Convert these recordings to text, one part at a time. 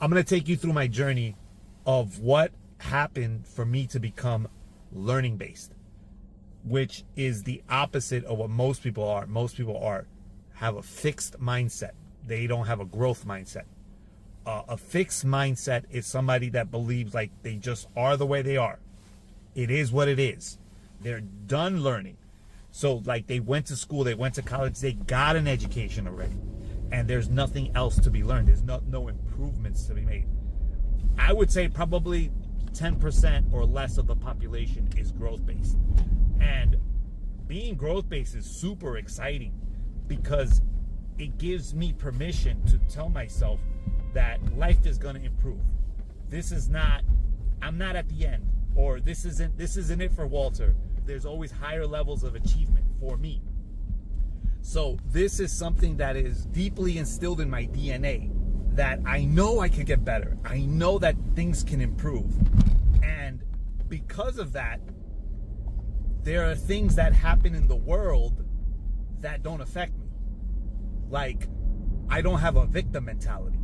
I'm going to take you through my journey of what happened for me to become learning based, which is the opposite of what most people are. Most people have a fixed mindset. They don't have a growth mindset. A fixed mindset is somebody that believes like they just are the way they are. It is what it is. They're done learning. So like they went to school, they went to college, they got an education already. And there's nothing else to be learned. There's no improvements to be made. I would say probably 10% or less of the population is growth-based. And being growth-based is super exciting because it gives me permission to tell myself that life is going to improve. I'm not at the end, or this isn't it for Walter. There's always higher levels of achievement for me. So this is something that is deeply instilled in my DNA, that I know I can get better. I know that things can improve. And because of that, there are things that happen in the world that don't affect me. Like, I don't have a victim mentality.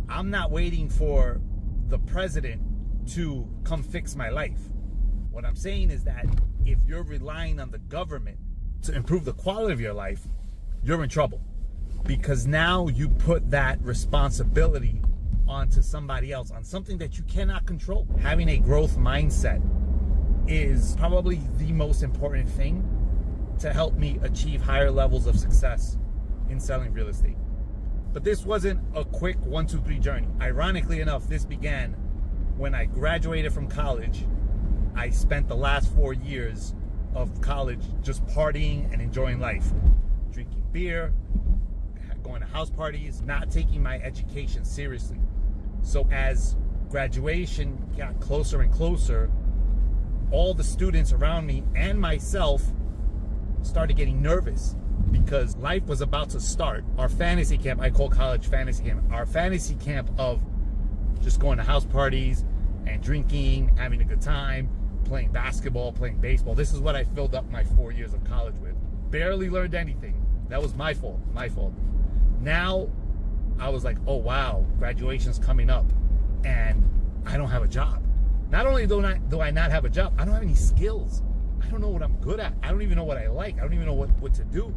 I'm not waiting for the president to come fix my life. What I'm saying is that if you're relying on the government to improve the quality of your life, you're in trouble, because now you put that responsibility onto somebody else, on something that you cannot control. Having a growth mindset is probably the most important thing to help me achieve higher levels of success in selling real estate. But this wasn't a quick 1, 2, 3 journey. Ironically enough, this began when I graduated from college. I spent the last 4 years of college just partying and enjoying life, drinking beer, going to house parties, not taking my education seriously. So as graduation got closer and closer, all the students around me and myself started getting nervous because life was about to start. Our fantasy camp, I call college fantasy camp, our fantasy camp of just going to house parties and drinking, having a good time, playing basketball, playing baseball. This is what I filled up my 4 years of college with. Barely learned anything. That was my fault. Now I was like, oh wow, graduation's coming up and I don't have a job. Not only do I not have a job, I don't have any skills. I don't know what I'm good at. I don't even know what I like. I don't even know what to do.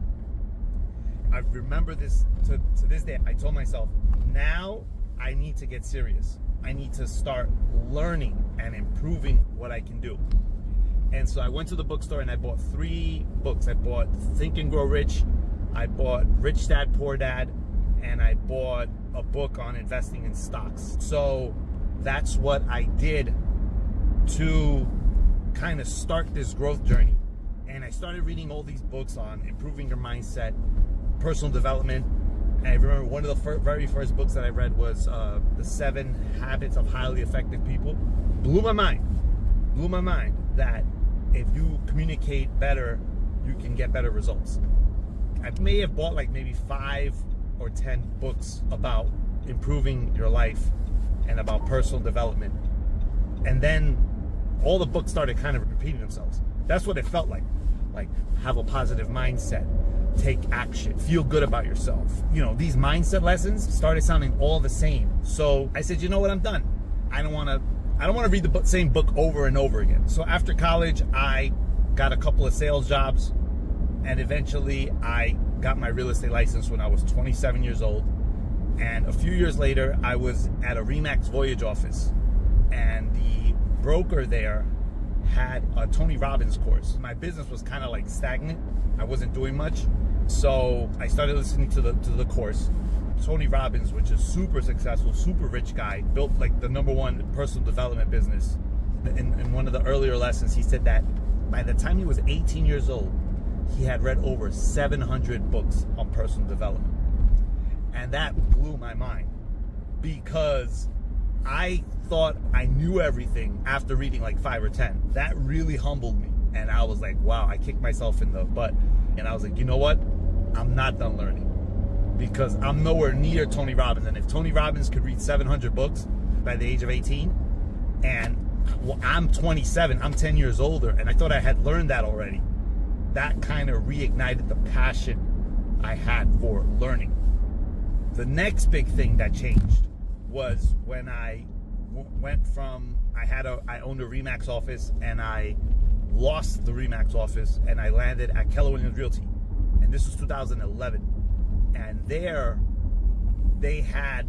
I remember this to this day. I told myself, now I need to get serious. I need to start learning and improving what I can do. And so I went to the bookstore and I bought 3 books. I bought Think and Grow Rich, I bought Rich Dad, Poor Dad, and I bought a book on investing in stocks. So that's what I did to kind of start this growth journey. And I started reading all these books on improving your mindset, personal development. And I remember one of the very first books that I read was The 7 Habits of Highly Effective People. Blew my mind that if you communicate better, you can get better results. I may have bought like maybe 5 or 10 books about improving your life and about personal development. And then all the books started kind of repeating themselves. That's what it felt like. Like, have a positive mindset, take action, feel good about yourself. You know, these mindset lessons started sounding all the same. So I said, you know what, I'm done. I don't want to read the same book over and over again. So after college, I got a couple of sales jobs, and eventually I got my real estate license when I was 27 years old. And a few years later, I was at a RE/MAX Voyage office, and the broker there had a Tony Robbins course. My business was kind of like stagnant. I wasn't doing much. So I started listening to the course. Tony Robbins, which is super successful, super rich guy, built like the #1 personal development business. In one of the earlier lessons, he said that by the time he was 18 years old, he had read over 700 books on personal development. And that blew my mind, because I thought I knew everything after reading like 5 or 10. That really humbled me. And I was like, wow, I kicked myself in the butt. And I was like, you know what? I'm not done learning, because I'm nowhere near Tony Robbins. And if Tony Robbins could read 700 books by the age of 18, and I'm 27, I'm 10 years older, and I thought I had learned that already, that kind of reignited the passion I had for learning. The next big thing that changed was when I went from, I owned a Remax office, and I lost the Remax office, and I landed at Keller Williams Realty. And this was 2011. And there, they had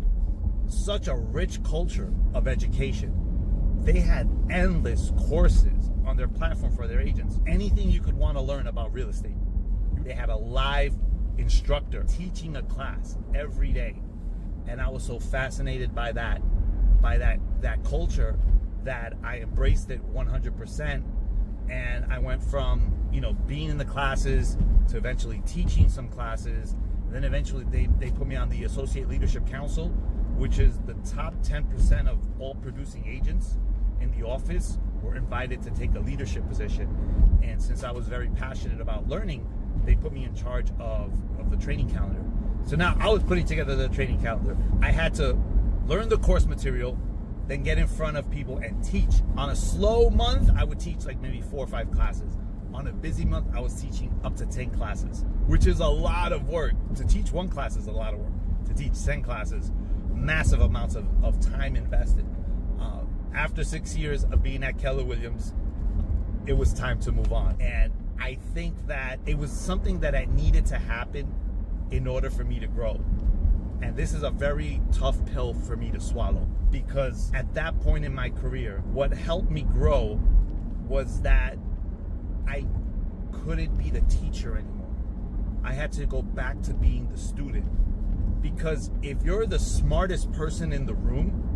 such a rich culture of education. They had endless courses on their platform for their agents. Anything you could want to learn about real estate. They had a live instructor teaching a class every day. And I was so fascinated by that culture that I embraced it 100%. And I went from, being in the classes to eventually teaching some classes. And then eventually they put me on the Associate Leadership Council, which is the top 10% of all producing agents in the office were invited to take a leadership position. And since I was very passionate about learning, they put me in charge of the training calendar. So now I was putting together the training calendar. I had to learn the course material, then get in front of people and teach. On a slow month, I would teach like maybe 4 or 5 classes. On a busy month, I was teaching up to 10 classes, which is a lot of work. To teach 1 class is a lot of work. To teach 10 classes, massive amounts of time invested. After 6 years of being at Keller Williams, it was time to move on. And I think that it was something that I needed to happen in order for me to grow. And this is a very tough pill for me to swallow, because at that point in my career, what helped me grow was that I couldn't be the teacher anymore. I had to go back to being the student. Because if you're the smartest person in the room,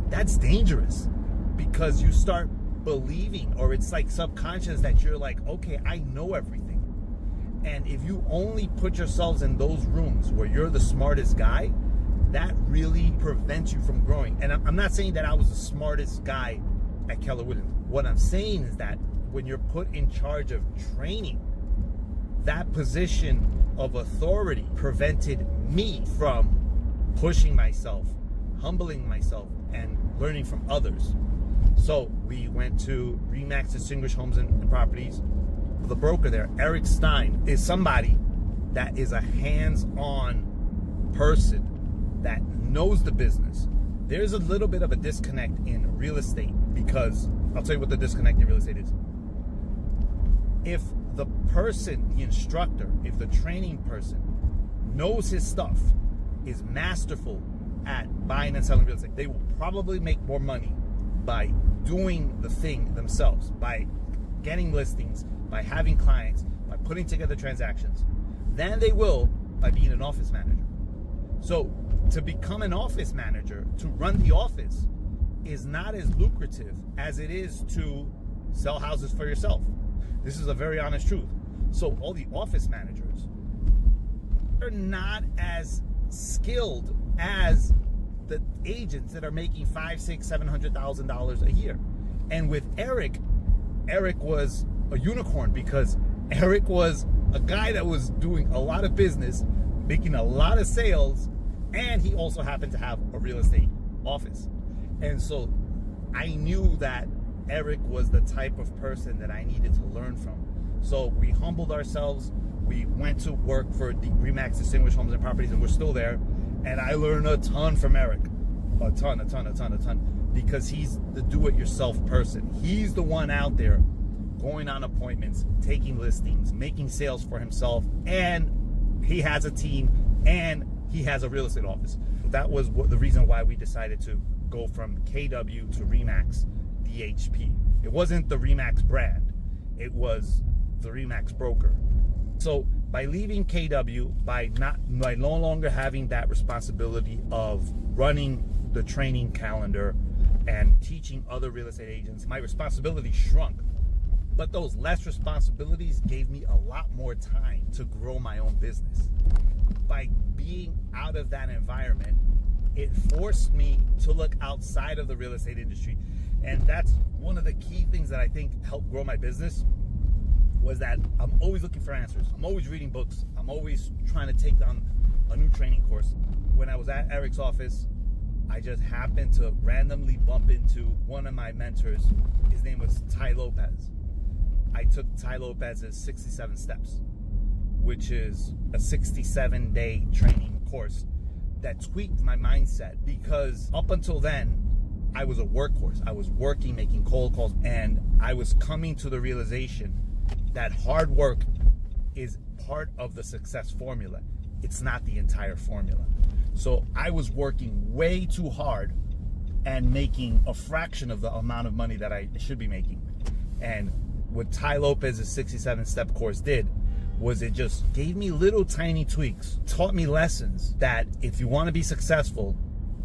that's dangerous, because you start believing, or it's like subconscious, that you're like, okay, I know everything. And if you only put yourselves in those rooms where you're the smartest guy, that really prevents you from growing. And I'm not saying that I was the smartest guy at Keller Williams. What I'm saying is that when you're put in charge of training, that position of authority prevented me from pushing myself, humbling myself, and learning from others. So we went to Remax Distinguished Homes and Properties. The broker there, Eric Stein, is somebody that is a hands-on person that knows the business. There's a little bit of a disconnect in real estate, because I'll tell you what the disconnect in real estate is. If the person, the instructor, if the training person knows his stuff, is masterful at buying and selling real estate, they will probably make more money by doing the thing themselves, by getting listings, by having clients, by putting together transactions, than they will by being an office manager. So to become an office manager, to run the office, is not as lucrative as it is to sell houses for yourself. This is a very honest truth. So all the office managers are not as skilled as the agents that are making $500,000, $600,000, $700,000 a year. And with Eric was a unicorn, because Eric was a guy that was doing a lot of business, making a lot of sales, and he also happened to have a real estate office. And so I knew that Eric was the type of person that I needed to learn from. So we humbled ourselves. We went to work for the Remax Distinguished Homes and Properties, and we're still there. And I learned a ton from Eric. A ton. Because he's the do-it-yourself person. He's the one out there going on appointments, taking listings, making sales for himself, and he has a team, and he has a real estate office. That was the reason why we decided to go from KW to Remax DHP. It wasn't the Remax brand, it was the Remax broker. So by leaving KW, by no longer having that responsibility of running the training calendar and teaching other real estate agents, my responsibility shrunk. But those less responsibilities gave me a lot more time to grow my own business. By being out of that environment, it forced me to look outside of the real estate industry. And that's one of the key things that I think helped grow my business, was that I'm always looking for answers. I'm always reading books. I'm always trying to take on a new training course. When I was at Eric's office, I just happened to randomly bump into one of my mentors. His name was Ty Lopez. I took Ty Lopez's 67 Steps, which is a 67-day training course that tweaked my mindset, because up until then, I was a workhorse. I was working, making cold calls, and I was coming to the realization that hard work is part of the success formula. It's not the entire formula. So I was working way too hard and making a fraction of the amount of money that I should be making. And what Ty Lopez's 67-step course did was it just gave me little tiny tweaks, taught me lessons that if you want to be successful,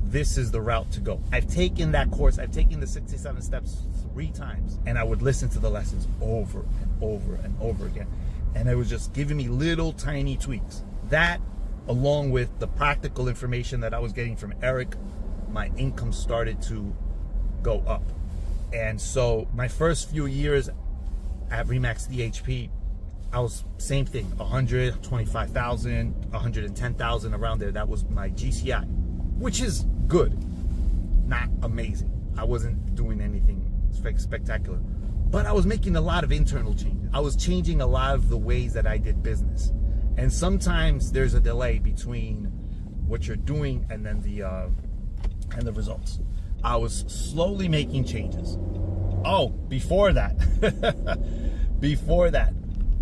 this is the route to go. I've taken that course, I've taken the 67 steps 3 times, and I would listen to the lessons over and over and over again. And it was just giving me little tiny tweaks. That, along with the practical information that I was getting from Eric, my income started to go up. And so my first few years at Remax DHP, I was same thing, 125,000, 110,000, around there. That was my GCI, which is good, not amazing. I wasn't doing anything spectacular, but I was making a lot of internal changes. I was changing a lot of the ways that I did business. And sometimes there's a delay between what you're doing and then the results. I was slowly making changes. Oh, before that,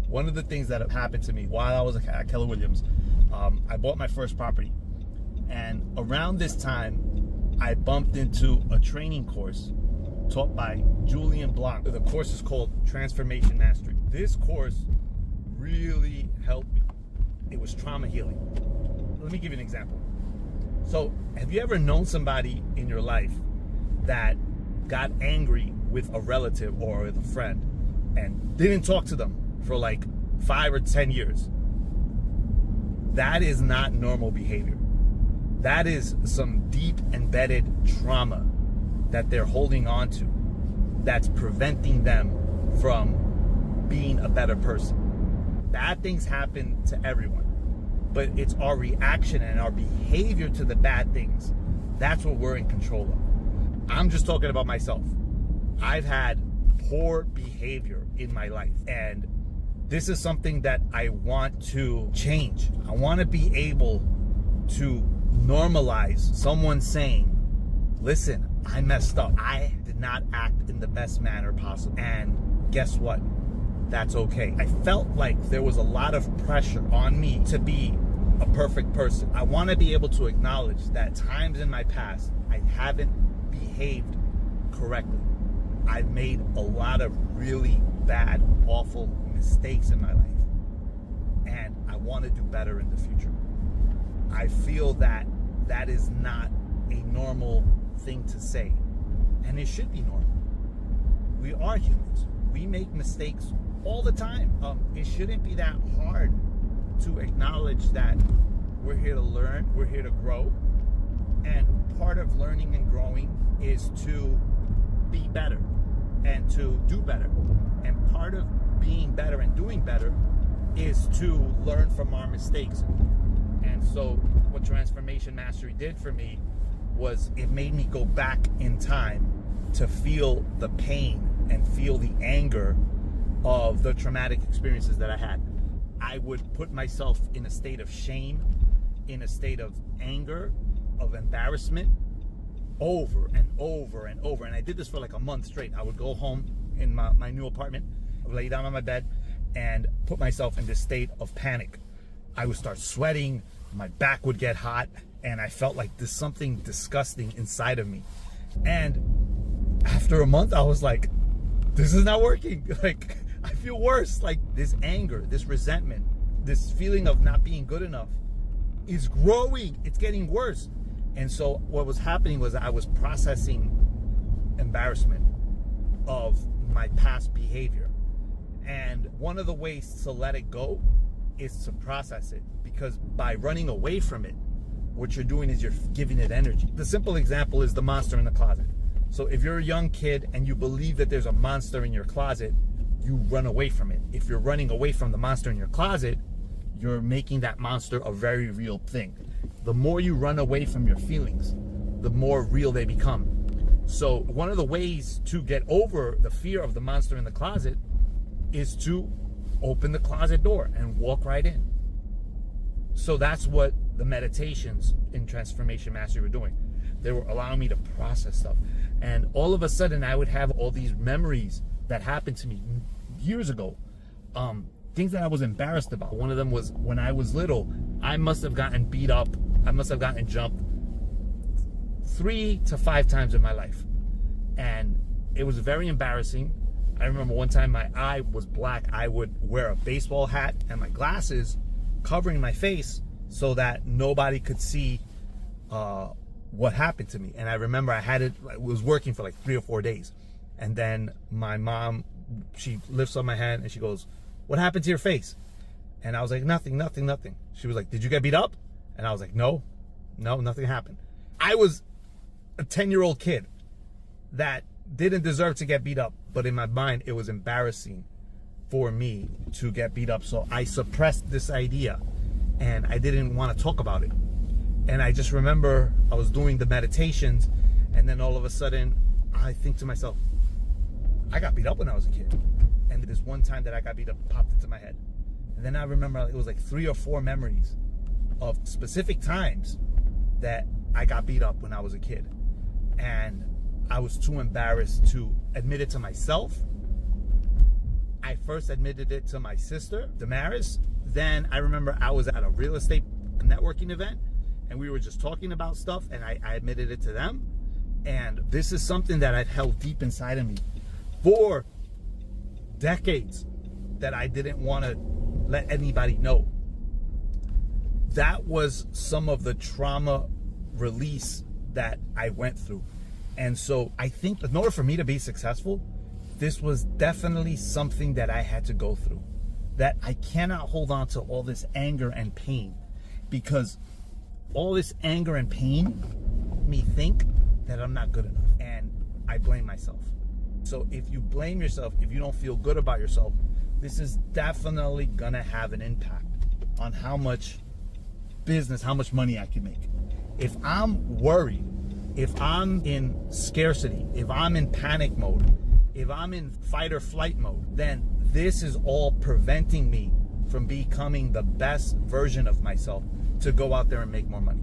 one of the things that happened to me while I was at Keller Williams, I bought my first property. And around this time, I bumped into a training course taught by Julian Blanc. The course is called Transformation Mastery. This course really helped me. It was trauma healing. Let me give you an example. So, have you ever known somebody in your life that got angry with a relative or with a friend and didn't talk to them for like 5 or 10 years? That is not normal behavior. That is some deep embedded trauma that they're holding on to that's preventing them from being a better person. Bad things happen to everyone, but it's our reaction and our behavior to the bad things. That's what we're in control of. I'm just talking about myself. I've had poor behavior in my life, and this is something that I want to change. I want to be able to normalize someone saying, listen, I messed up. I did not act in the best manner possible. And guess what? That's okay. I felt like there was a lot of pressure on me to be a perfect person. I want to be able to acknowledge that times in my past, I haven't behaved correctly. I've made a lot of really bad, awful mistakes in my life. And I want to do better in the future. I feel that that is not a normal thing to say. And it should be normal. We are humans. We make mistakes all the time. It shouldn't be that hard to acknowledge that we're here to learn, we're here to grow. And part of learning and growing is to be better and to do better. And part of being better and doing better is to learn from our mistakes. And so what Transformation Mastery did for me was it made me go back in time to feel the pain and feel the anger of the traumatic experiences that I had. I would put myself in a state of shame, in a state of anger, of embarrassment, over and over and over. And I did this for like a month straight. I would go home in my new apartment, I would lay down on my bed and put myself in this state of panic. I would start sweating, my back would get hot, and I felt like there's something disgusting inside of me. And after a month, I was like, this is not working. Like, I feel worse. Like, this anger, this resentment, this feeling of not being good enough is growing. It's getting worse. And so what was happening was I was processing embarrassment of my past behavior. And one of the ways to let it go is to process it, because by running away from it, what you're doing is you're giving it energy. The simple example is the monster in the closet. So if you're a young kid and you believe that there's a monster in your closet, you run away from it. If you're running away from the monster in your closet, you're making that monster a very real thing. The more you run away from your feelings, the more real they become. So one of the ways to get over the fear of the monster in the closet is to open the closet door and walk right in. So that's what the meditations in Transformation Mastery were doing. They were allowing me to process stuff. And all of a sudden, I would have all these memories that happened to me years ago. Things that I was embarrassed about. One of them was when I was little, I must have gotten beat up. I must have gotten jumped 3 to 5 times in my life. And it was very embarrassing. I remember one time my eye was black. I would wear a baseball hat and my glasses covering my face so that nobody could see what happened to me. And I remember it was working for like 3 or 4 days. And then my mom, she lifts up my hand and she goes, "What happened to your face?" And I was like, nothing. She was like, "Did you get beat up?" And I was like, no, nothing happened. I was a 10-year-old kid that didn't deserve to get beat up, but in my mind, it was embarrassing for me to get beat up. So I suppressed this idea and I didn't want to talk about it. And I just remember I was doing the meditations and then all of a sudden I think to myself, I got beat up when I was a kid. And this one time that I got beat up popped into my head. And then I remember it was like 3 or 4 memories of specific times that I got beat up when I was a kid. And I was too embarrassed to admit it to myself. I first admitted it to my sister, Damaris. Then I remember I was at a real estate networking event and we were just talking about stuff and I admitted it to them. And this is something that I've held deep inside of me for decades that I didn't want to let anybody know. That was some of the trauma release that I went through. And so I think in order for me to be successful, this was definitely something that I had to go through. That I cannot hold on to all this anger and pain, because all this anger and pain me think that I'm not good enough, and I blame myself. So if you blame yourself, if you don't feel good about yourself, this is definitely gonna have an impact on how much business, how much money I can make. If I'm worried, if I'm in scarcity, if I'm in panic mode, if I'm in fight or flight mode, then this is all preventing me from becoming the best version of myself to go out there and make more money.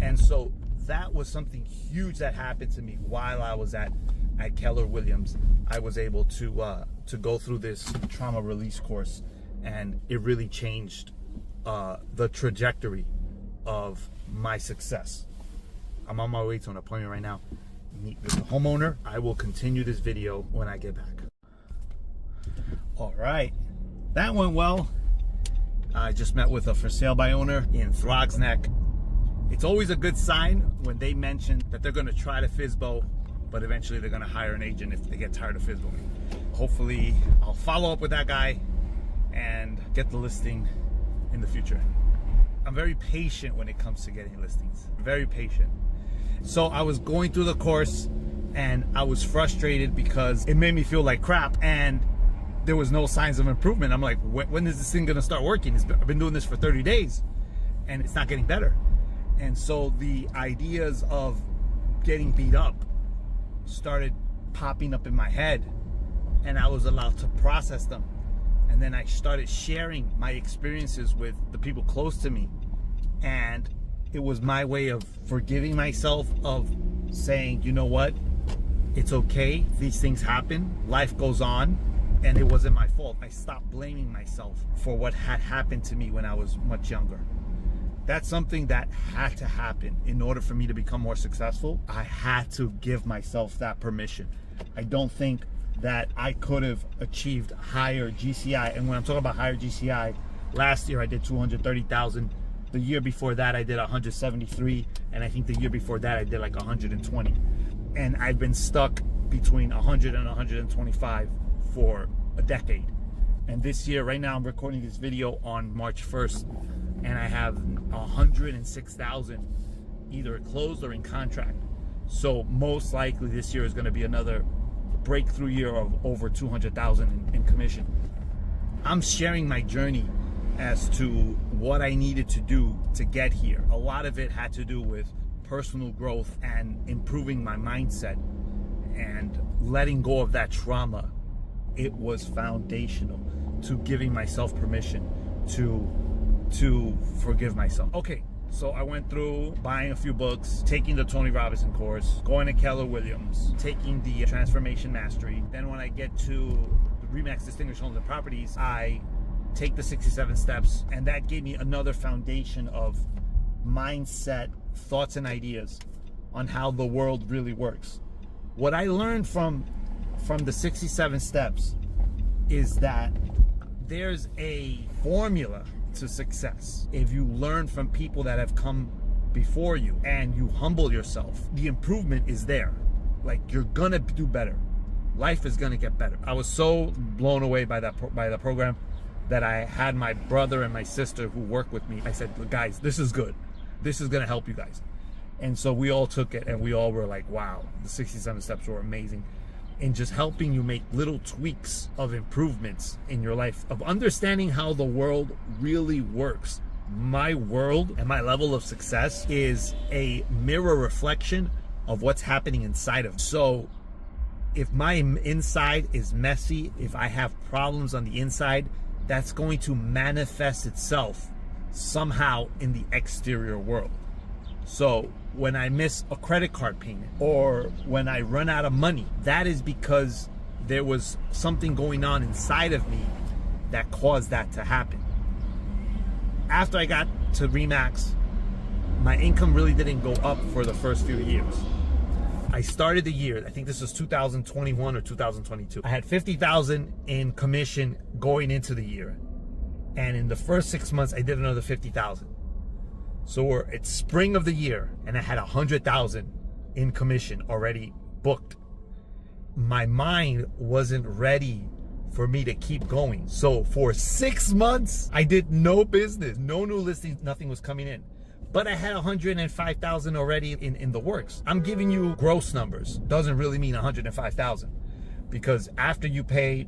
And so that was something huge that happened to me while I was at Keller Williams. I was able to go through this trauma release course, and it really changed the trajectory of my success. I'm on my way to an appointment right now. Meet with the homeowner. I will continue this video when I get back. All right, that went well. I just met with a for sale by owner in Throgs Neck. It's always a good sign when they mention that they're gonna try to FSBO, but eventually they're gonna hire an agent if they get tired of FSBOing. Hopefully I'll follow up with that guy and get the listing in the future. I'm very patient when it comes to getting listings, very patient. So I was going through the course and I was frustrated because it made me feel like crap and there was no signs of improvement. I'm like, when is this thing gonna start working? I've been doing this for 30 days and it's not getting better. And so the ideas of getting beat up started popping up in my head and I was allowed to process them. And then I started sharing my experiences with the people close to me. And it was my way of forgiving myself, of saying, you know what? It's okay. These things happen. Life goes on. And it wasn't my fault. I stopped blaming myself for what had happened to me when I was much younger. That's something that had to happen in order for me to become more successful. I had to give myself that permission. I don't think that I could have achieved higher GCI. And when I'm talking about higher GCI, last year I did 230,000. The year before that I did 173. And I think the year before that I did like 120. And I've been stuck between 100 and 125 for a decade. And this year, right now I'm recording this video on March 1st and I have 106,000 either closed or in contract. So most likely this year is going to be another breakthrough year of over 200,000 in commission. I'm sharing my journey as to what I needed to do to get here. A lot of it had to do with personal growth and improving my mindset and letting go of that trauma. It was foundational to giving myself permission to forgive myself. Okay, So I went through buying a few books, taking the Tony Robinson course, going to Keller Williams, taking the Transformation Mastery. Then when I get to RE/MAX Distinguished Homes and Properties, I take the 67 steps, and that gave me another foundation of mindset, thoughts, and ideas on how the world really works. What I learned from the 67 steps is that there's a formula to success. If you learn from people that have come before you and you humble yourself, the improvement is there. Like, you're gonna do better. Life is gonna get better. I was so blown away by the program that I had my brother and my sister who work with me. I said, guys, this is good. This is gonna help you guys. And so we all took it, and we all were like, wow, the 67 steps were amazing. And just helping you make little tweaks of improvements in your life, of understanding how the world really works. My world and my level of success is a mirror reflection of what's happening inside of me. So if my inside is messy, if I have problems on the inside, that's going to manifest itself somehow in the exterior world. So when I miss a credit card payment, or when I run out of money, that is because there was something going on inside of me that caused that to happen. After I got to RE/MAX, my income really didn't go up for the first few years. I started the year, I think this was 2021 or 2022. I had $50,000 in commission going into the year. And in the first 6 months, I did another $50,000. So it's spring of the year, and I had $100,000 in commission already booked. My mind wasn't ready for me to keep going. So for 6 months, I did no business, no new listings, nothing was coming in. But I had $105,000 already in the works. I'm giving you gross numbers. Doesn't really mean $105,000, because after you pay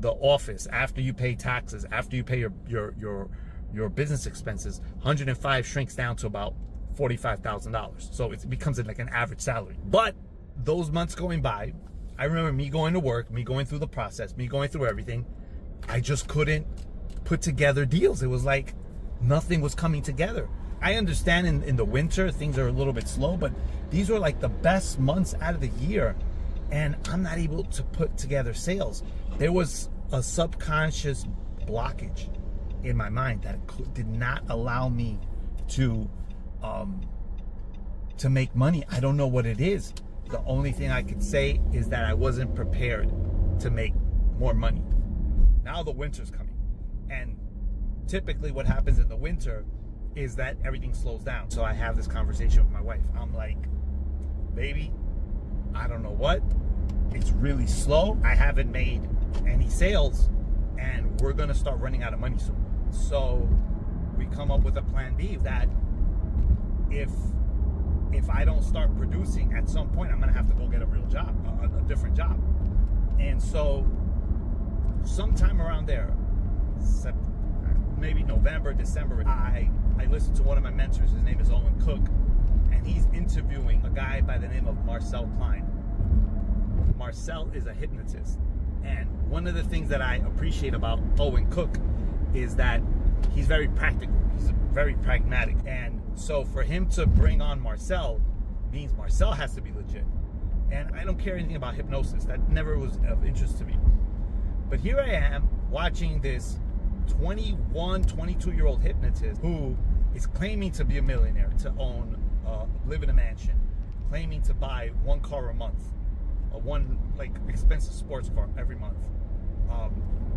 the office, after you pay taxes, after you pay your business expenses, 105 shrinks down to about $45,000. So it becomes like an average salary. But those months going by, I remember me going to work, me going through the process, me going through everything. I just couldn't put together deals. It was like nothing was coming together. I understand in the winter, things are a little bit slow, but these were like the best months out of the year, and I'm not able to put together sales. There was a subconscious blockage in my mind that did not allow me to make money. I don't know what it is. The only thing I could say is that I wasn't prepared to make more money. Now the winter's coming, and typically what happens in the winter is that everything slows down. So I have this conversation with my wife. I'm like, baby, I don't know what. It's really slow. I haven't made any sales, and we're gonna start running out of money soon. So we come up with a plan B that if I don't start producing, at some point I'm gonna have to go get a real job, a different job. And so sometime around there, maybe November, December, I listened to one of my mentors. His name is Owen Cook, and he's interviewing a guy by the name of Marcel Klein. Marcel is a hypnotist, and one of the things that I appreciate about Owen Cook is that he's very practical. He's very pragmatic, and so for him to bring on Marcel means Marcel has to be legit. And I don't care anything about hypnosis. That never was of interest to me. But here I am watching this 21, 22-year-old hypnotist who is claiming to be a millionaire, to live in a mansion, claiming to buy one car a month, one like expensive sports car every month.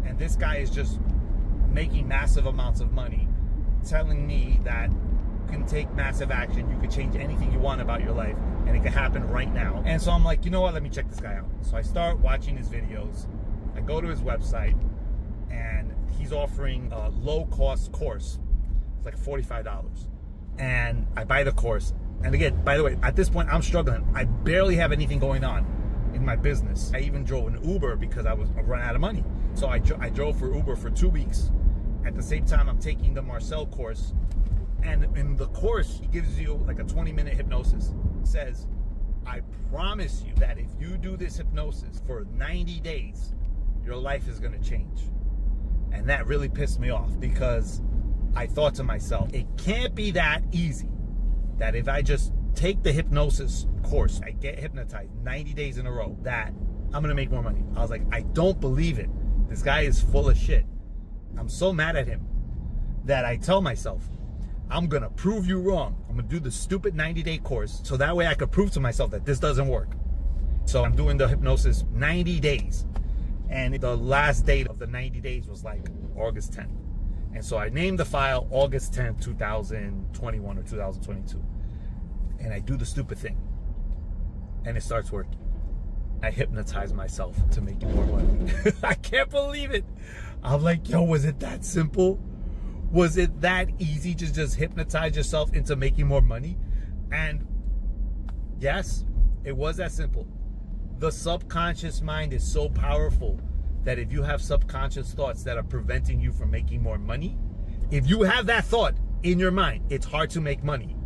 And this guy is just making massive amounts of money, telling me that you can take massive action, you can change anything you want about your life, and it can happen right now. And so I'm like, you know what, let me check this guy out. So I start watching his videos. I go to his website, and he's offering a low-cost course. It's like $45. And I buy the course. And again, by the way, at this point, I'm struggling. I barely have anything going on in my business. I even drove an Uber because I run out of money. So I drove for Uber for 2 weeks. At the same time, I'm taking the Marcel course. And in the course, he gives you like a 20-minute hypnosis. It says, I promise you that if you do this hypnosis for 90 days, your life is going to change. And that really pissed me off, because I thought to myself, it can't be that easy that if I just take the hypnosis course, I get hypnotized 90 days in a row, that I'm gonna make more money. I was like, I don't believe it. This guy is full of shit. I'm so mad at him that I tell myself, I'm gonna prove you wrong. I'm gonna do the stupid 90-day course so that way I could prove to myself that this doesn't work. So I'm doing the hypnosis 90 days. And the last date of the 90 days was like August 10th. And so I named the file August 10th, 2021 or 2022. And I do the stupid thing. And it starts working. I hypnotize myself to make more money. I can't believe it. I'm like, yo, was it that simple? Was it that easy to just hypnotize yourself into making more money? And yes, it was that simple. The subconscious mind is so powerful that if you have subconscious thoughts that are preventing you from making more money, if you have that thought in your mind, it's hard to make money.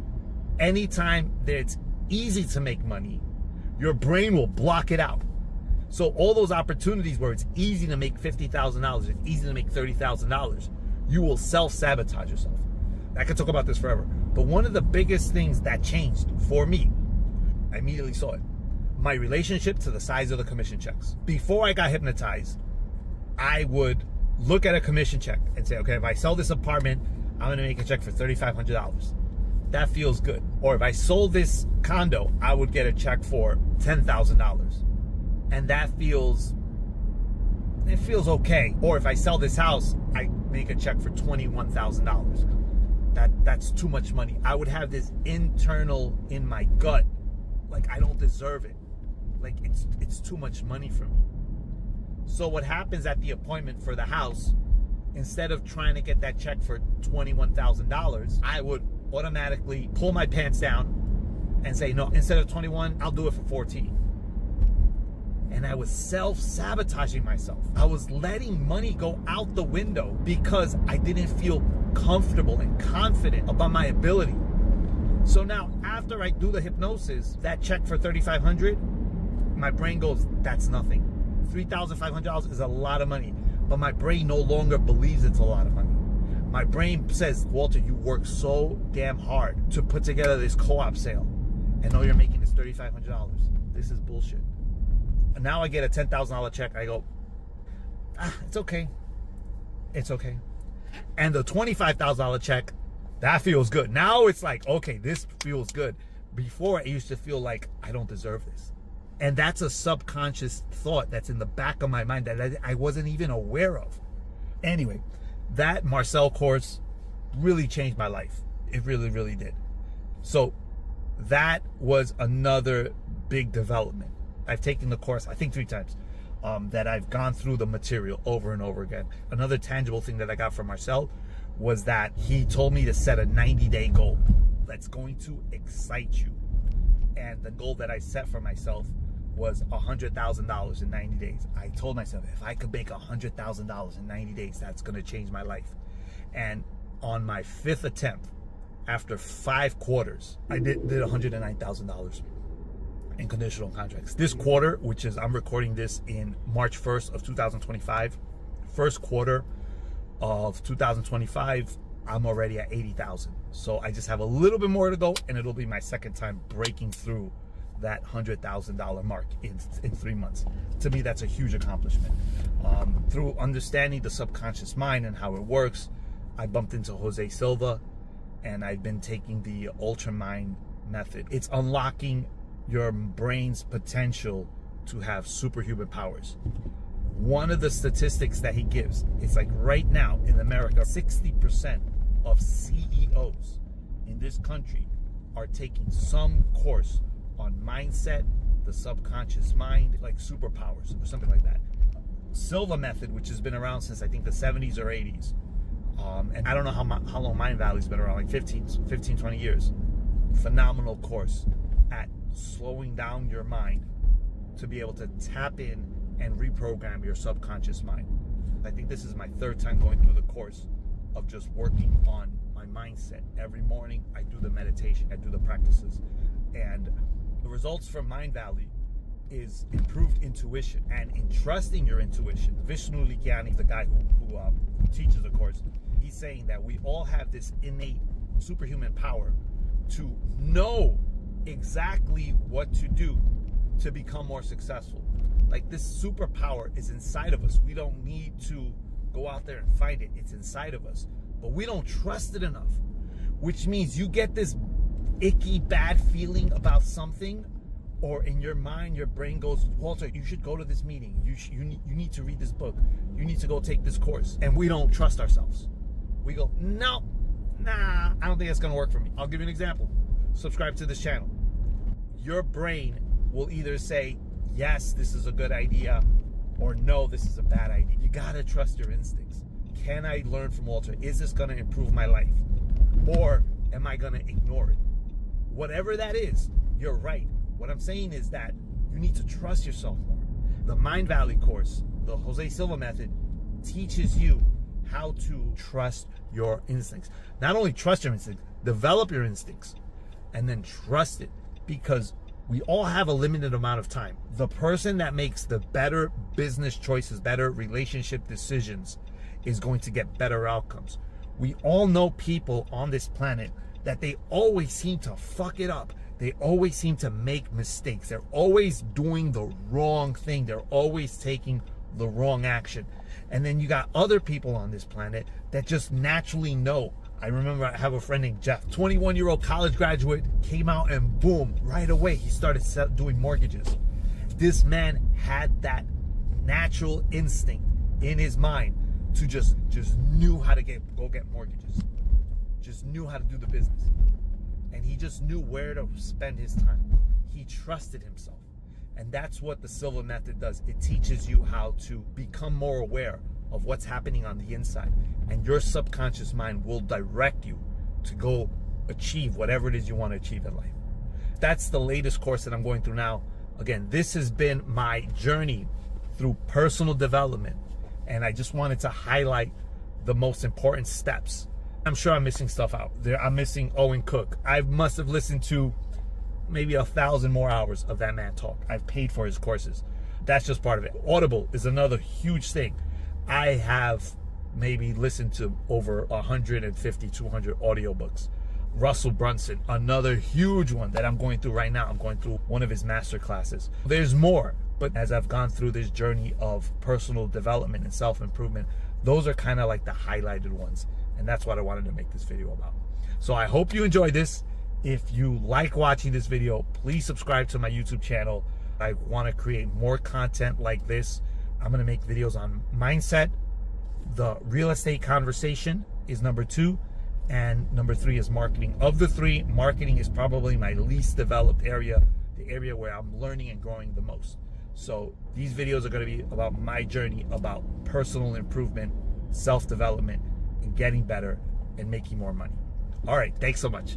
Anytime that it's easy to make money, your brain will block it out. So all those opportunities where it's easy to make $50,000, it's easy to make $30,000, you will self-sabotage yourself. I could talk about this forever. But one of the biggest things that changed for me, I immediately saw it. My relationship to the size of the commission checks. Before I got hypnotized, I would look at a commission check and say, okay, if I sell this apartment, I'm gonna make a check for $3,500. That feels good. Or if I sold this condo, I would get a check for $10,000. And that feels okay. Or if I sell this house, I make a check for $21,000. That's too much money. I would have this internal in my gut, like I don't deserve it. Like it's too much money for me. So what happens at the appointment for the house, instead of trying to get that check for $21,000, I would automatically pull my pants down and say, no, instead of 21, I'll do it for 14. And I was self-sabotaging myself. I was letting money go out the window because I didn't feel comfortable and confident about my ability. So now, after I do the hypnosis, that check for $3,500, my brain goes, that's nothing. $3,500 is a lot of money, but my brain no longer believes it's a lot of money. My brain says, Walter, you work so damn hard to put together this co-op sale, and all you're making is $3,500. This is bullshit. And now I get a $10,000 check. I go, it's okay. It's okay. And the $25,000 check, that feels good. Now it's like, okay, this feels good. Before, it used to feel like I don't deserve this. And that's a subconscious thought that's in the back of my mind that I wasn't even aware of. Anyway, that Marcel course really changed my life. It really, really did. So that was another big development. I've taken the course, I think 3 times, that I've gone through the material over and over again. Another tangible thing that I got from Marcel was that he told me to set a 90-day goal that's going to excite you. And the goal that I set for myself was $100,000 in 90 days. I told myself, if I could make $100,000 in 90 days, that's going to change my life. And on my 5th attempt, after 5 quarters, I did $109,000 in conditional contracts. This quarter, which is, I'm recording this in March 1st of 2025, first quarter of 2025, I'm already at 80,000. So I just have a little bit more to go, and it'll be my second time breaking through that $100,000 mark in 3 months. To me, that's a huge accomplishment. Through understanding the subconscious mind and how it works, I bumped into Jose Silva, and I've been taking the Ultra Mind method. It's unlocking your brain's potential to have superhuman powers. One of the statistics that he gives, it's like right now in America, 60% of CEOs in this country are taking some course on mindset, the subconscious mind, like superpowers or something like that. Silva method, which has been around since I think the 70s or 80s. And I don't know how long Mind Valley's been around, like 15, 20 years. Phenomenal course at slowing down your mind to be able to tap in and reprogram your subconscious mind. I think this is my 3rd time going through the course of just working on my mindset. Every morning I do the meditation, I do the practices, and the results from Mind Valley is improved intuition and in trusting your intuition. Vishnu Likiani, the guy who teaches the course, He's saying that we all have this innate superhuman power to know exactly what to do to become more successful. Like, this superpower is inside of us. We don't need to go out there and find it. It's inside of us. But we don't trust it enough, which means you get this icky, bad feeling about something, or in your mind, your brain goes, Walter, you should go to this meeting. You need to read this book. You need to go take this course. And we don't trust ourselves. We go, no, nah, I don't think that's going to work for me. I'll give you an example. Subscribe to this channel. Your brain will either say, yes, this is a good idea, or no, this is a bad idea. You got to trust your instincts. Can I learn from Walter? Is this going to improve my life? Or am I going to ignore it? Whatever that is, you're right. What I'm saying is that you need to trust yourself more. The Mind Valley course, the Jose Silva method, teaches you how to trust your instincts. Not only trust your instincts, develop your instincts, and then trust it, because we all have a limited amount of time. The person that makes the better business choices, better relationship decisions, is going to get better outcomes. We all know people on this planet that they always seem to fuck it up. They always seem to make mistakes. They're always doing the wrong thing. They're always taking the wrong action. And then you got other people on this planet that just naturally know. I remember I have a friend named Jeff, 21-year-old college graduate, came out and boom, right away he started doing mortgages. This man had that natural instinct in his mind to just knew how to go get mortgages. Just knew how to do the business. And he just knew where to spend his time. He trusted himself. And that's what the Silva method does. It teaches you how to become more aware of what's happening on the inside. And your subconscious mind will direct you to go achieve whatever it is you want to achieve in life. That's the latest course that I'm going through now. Again, this has been my journey through personal development. And I just wanted to highlight the most important steps. I'm sure I'm missing stuff out. I'm missing Owen Cook. I must have listened to maybe 1,000 more hours of that man talk. I've paid for his courses. That's just part of it. Audible is another huge thing. I have maybe listened to over 150, 200 audiobooks. Russell Brunson, another huge one that I'm going through right now. I'm going through one of his master classes. There's more, but as I've gone through this journey of personal development and self-improvement, those are kind of like the highlighted ones. And that's what I wanted to make this video about. So I hope you enjoyed this. If you like watching this video, please subscribe to my YouTube channel. I want to create more content like this. I'm going to make videos on mindset. The real estate conversation is number 2. And number 3 is marketing. Of the 3, marketing is probably my least developed area, the area where I'm learning and growing the most. So these videos are going to be about my journey, about personal improvement, self-development, and getting better and making more money. All right, thanks so much.